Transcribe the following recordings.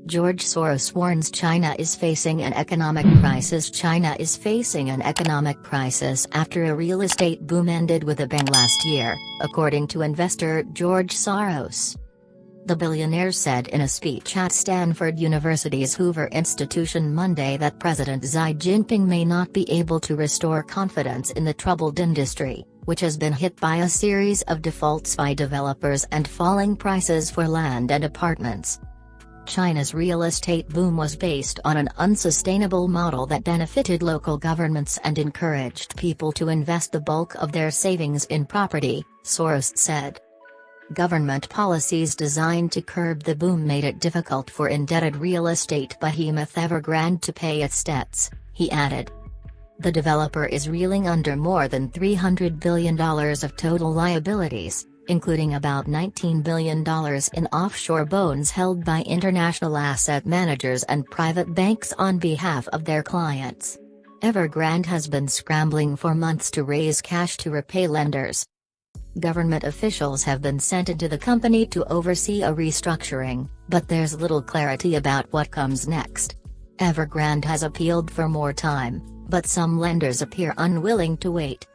George Soros warns China is facing an economic crisis. China is facing an economic crisis after a real estate boom ended with a bang last year, according to investor George Soros. The billionaire said in a speech at Stanford University's Hoover Institution Monday that President Xi Jinping may not be able to restore confidence in the troubled industry, which has been hit by a series of defaults by developers and falling prices for land and apartments. China's real estate boom was based on an unsustainable model that benefited local governments and encouraged people to invest the bulk of their savings in property, Soros said. Government policies designed to curb the boom made it difficult for indebted real estate behemoth Evergrande to pay its debts, he added. The developer is reeling under more than $300 billion of total liabilities, including about $19 billion in offshore bonds held by international asset managers and private banks on behalf of their clients. Evergrande has been scrambling for months to raise cash to repay lenders. Government officials have been sent into the company to oversee a restructuring, but there's little clarity about what comes next. Evergrande has appealed for more time, but some lenders appear unwilling to wait.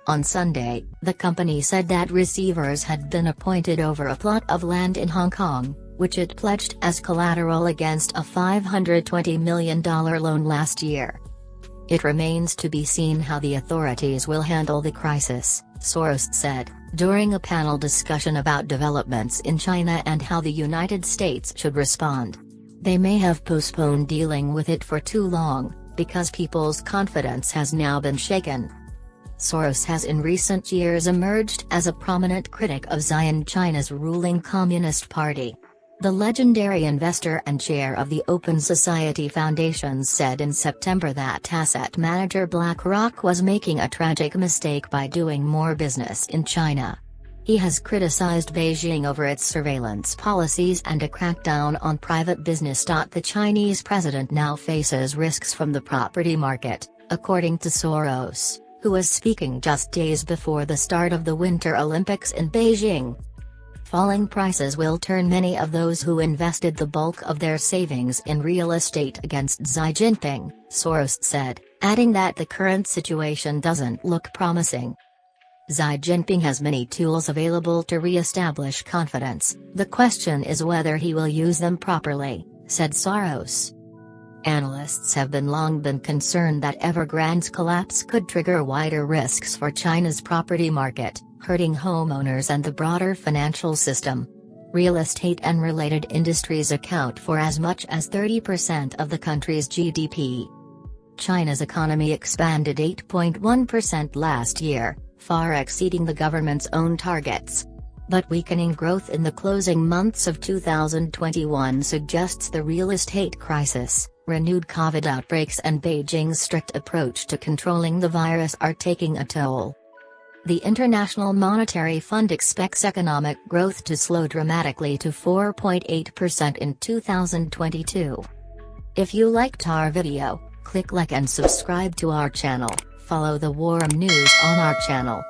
On Sunday, the company said that receivers had been appointed over a plot of land in Hong Kong, which it pledged as collateral against a $520 million loan last year. It remains to be seen how the authorities will handle the crisis, Soros said, during a panel discussion about developments in China and how the United States should respond. They may have postponed dealing with it for too long, because people's confidence has now been shaken. Soros has in recent years emerged as a prominent critic of Xi and China's ruling Communist Party. The legendary investor and chair of the Open Society Foundation said in September that asset manager BlackRock was making a tragic mistake by doing more business in China. He has criticized Beijing over its surveillance policies and a crackdown on private business. The Chinese president now faces risks from the property market, according to Soros, who was speaking just days before the start of the Winter Olympics in Beijing. Falling prices will turn many of those who invested the bulk of their savings in real estate against Xi Jinping, Soros said, adding that the current situation doesn't look promising. Xi Jinping has many tools available to re-establish confidence, the question is whether he will use them properly, said Soros. Analysts have long been concerned that Evergrande's collapse could trigger wider risks for China's property market, hurting homeowners and the broader financial system. Real estate and related industries account for as much as 30% of the country's GDP. China's economy expanded 8.1% last year, far exceeding the government's own targets. But weakening growth in the closing months of 2021 suggests the real estate crisis, renewed COVID outbreaks and Beijing's strict approach to controlling the virus are taking a toll. The International Monetary Fund expects economic growth to slow dramatically to 4.8% in 2022. If you liked our video, click like and subscribe to our channel, follow the Warm News on our channel.